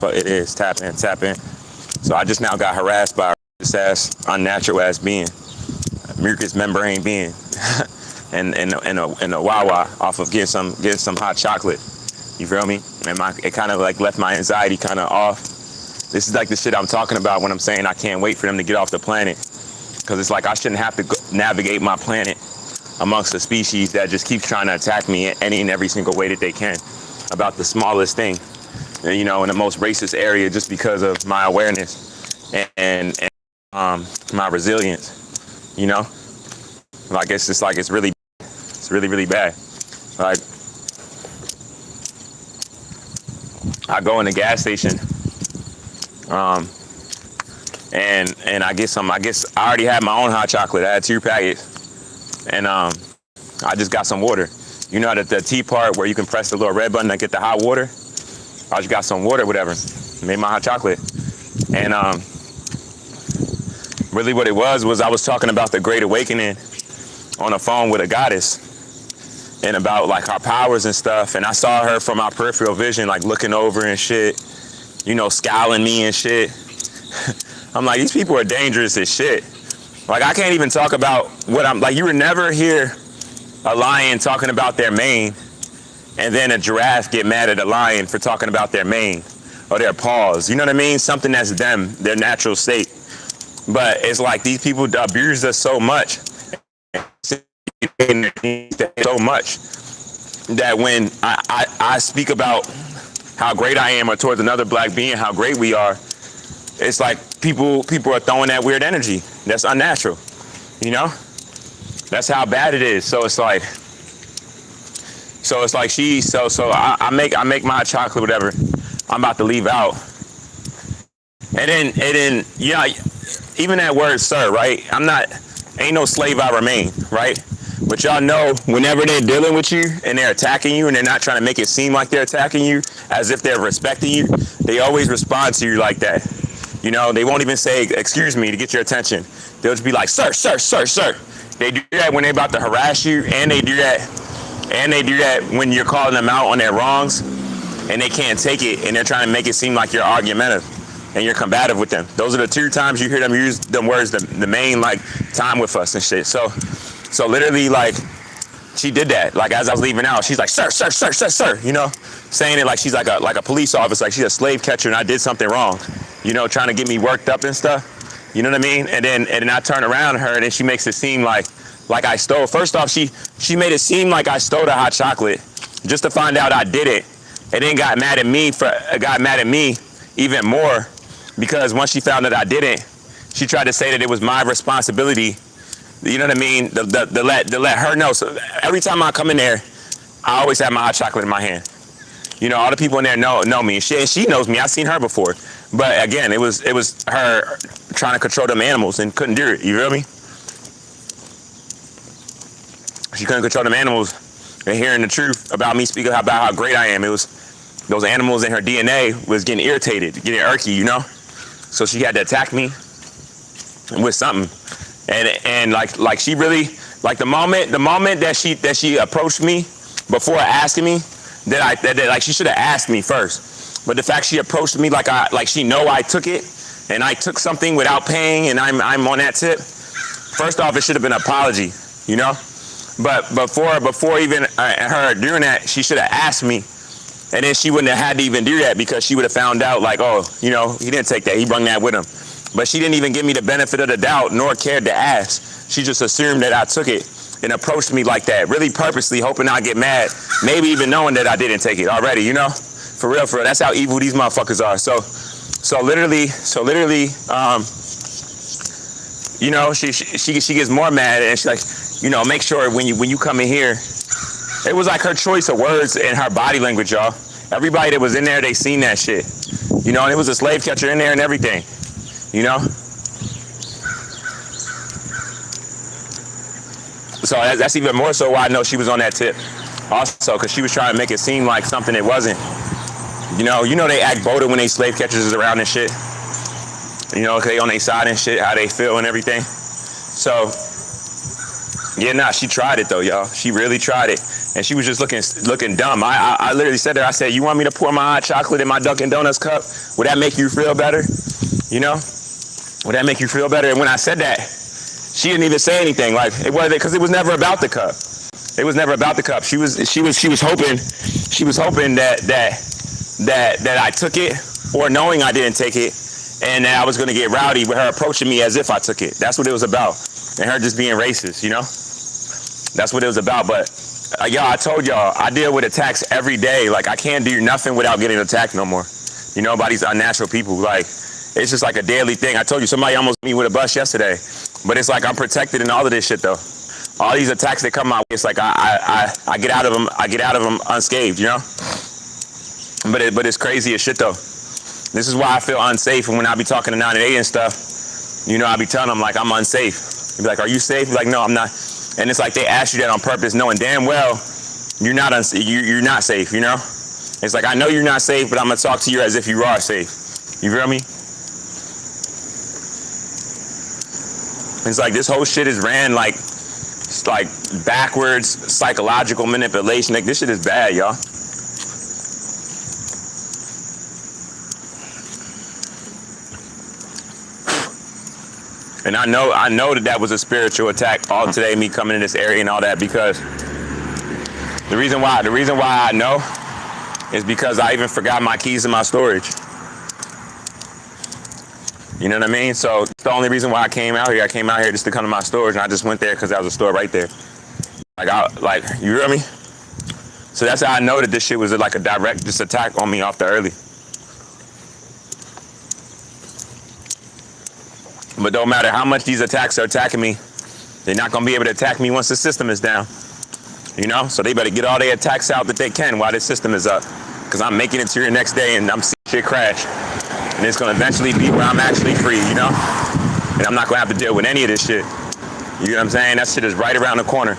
But it is tap in, tap in. So I just now got harassed by this ass unnatural ass being, mucous membrane being, and a Wawa off of getting some hot chocolate. You feel me? And it kind of like left my anxiety kind of off. This is like the shit I'm talking about when I'm saying I can't wait for them to get off the planet, because it's like I shouldn't have to navigate my planet amongst a species that just keeps trying to attack me in any and every single way that they can about the smallest thing. You know, in the most racist area, just because of my awareness and my resilience. You know, like it's really bad. Like I go in the gas station, and I guess I already had my own hot chocolate. I had 2 packets, and I just got some water. You know, the T part where you can press the little red button to get the hot water. I just got some water, whatever, made my hot chocolate. And really what it was I was talking about the Great Awakening on the phone with a goddess and about like our powers and stuff. And I saw her from my peripheral vision, like looking over and shit, you know, scowling me and shit. I'm like, these people are dangerous as shit. Like, I can't even talk about what I'm like. You would never hear a lion talking about their mane, and then a giraffe get mad at a lion for talking about their mane or their paws. You know what I mean? Something that's them, their natural state. But it's like these people abuse us so much, so much, that when I speak about how great I am or towards another black being, how great we are, it's like people are throwing that weird energy. That's unnatural, you know? That's how bad it is. So it's like I make my chocolate, whatever. I'm about to leave out. And then yeah, even that word sir, right? Ain't no slave I remain, right? But y'all know whenever they're dealing with you and they're attacking you and they're not trying to make it seem like they're attacking you as if they're respecting you, they always respond to you like that. You know, they won't even say excuse me to get your attention. They'll just be like, sir, sir, sir, sir. They do that when they're about to harass you, and they do that when you're calling them out on their wrongs and they can't take it and they're trying to make it seem like you're argumentative and you're combative with them. Those are the 2 times you hear them use them words, the main like time with us and shit. So literally, like, she did that. Like, as I was leaving out, she's like, sir, sir, sir, sir, sir, you know, saying it like she's like a police officer, like she's a slave catcher and I did something wrong, you know, trying to get me worked up and stuff. You know what I mean? And then I turn around her and then she makes it seem like I stole. First off, she made it seem like I stole the hot chocolate just to find out I did it, and then got mad at me even more, because once she found that I didn't, she tried to say that it was my responsibility. You know what I mean? To let her know. So every time I come in there, I always have my hot chocolate in my hand. You know, all the people in there know me. She knows me. I've seen her before. But again, it was her trying to control them animals and couldn't do it. You feel me? She couldn't control them animals and hearing the truth about me speaking about how great I am. It was those animals in her DNA was getting irritated, getting irky, you know? So she had to attack me with something. And like she really, like the moment that she approached me before asking me, that she should have asked me first. But the fact she approached me like she know I took it, and I took something without paying, and I'm on that tip. First off, it should have been an apology, you know. But before even her doing that, she should have asked me, and then she wouldn't have had to even do that, because she would have found out like, oh, you know, he didn't take that, he brought that with him. But she didn't even give me the benefit of the doubt, nor cared to ask. She just assumed that I took it and approached me like that, really purposely hoping I'd get mad, maybe even knowing that I didn't take it already, you know? For real, that's how evil these motherfuckers are. So literally, you know, she gets more mad, and she's like, you know, make sure when you come in here, it was like her choice of words and her body language, y'all. Everybody that was in there, they seen that shit, you know, and it was a slave catcher in there and everything, you know. So that's even more so why I know she was on that tip. Also, because she was trying to make it seem like something it wasn't. You know they act bolder when they slave catchers is around and shit. You know, they on their side and shit, how they feel and everything. So, yeah, nah, she tried it though, y'all. She really tried it. and she was just looking dumb. I literally said to her, I said, you want me to pour my hot chocolate in my Dunkin' Donuts cup? Would that make you feel better? You know? Would that make you feel better? And when I said that, she didn't even say anything. Like, it wasn't, because it was never about the cup. It was never about the cup. She was hoping that I took it, or knowing I didn't take it, and that I was gonna get rowdy with her approaching me as if I took it. That's what it was about. And her just being racist, you know? That's what it was about. But y'all, I told y'all, I deal with attacks every day. Like, I can't do nothing without getting attacked no more. You know, by these unnatural people. Like, it's just like a daily thing. I told you, somebody almost hit me with a bus yesterday. But it's like I'm protected in all of this shit, though. All these attacks that come my way, it's like I get out of them. I get out of them unscathed, you know. But it's crazy as shit, though. This is why I feel unsafe. And when I be talking to 9 and 8 and stuff, you know, I be telling them like I'm unsafe. They be like, "Are you safe?" Be like, "No, I'm not." And it's like they ask you that on purpose, knowing damn well you're not you're not safe. You know. It's like, I know you're not safe, but I'm gonna talk to you as if you are safe. You feel me? It's like this whole shit is ran like, it's like backwards psychological manipulation. Like, this shit is bad, y'all. And I know that was a spiritual attack all today, me coming in this area and all that, because the reason why I know is because I even forgot my keys in my storage. You know what I mean? So it's the only reason why I came out here. I came out here just to come to my storage, and I just went there because there was a store right there. Like, you hear me? So that's how I know that this shit was like a direct just attack on me off the early. But don't matter how much these attacks are attacking me, they're not gonna be able to attack me once the system is down. You know? So they better get all their attacks out that they can while the system is up. Because I'm making it to your next day and I'm seeing shit crash. And it's gonna eventually be where I'm actually free, you know? And I'm not gonna have to deal with any of this shit. You know what I'm saying? That shit is right around the corner.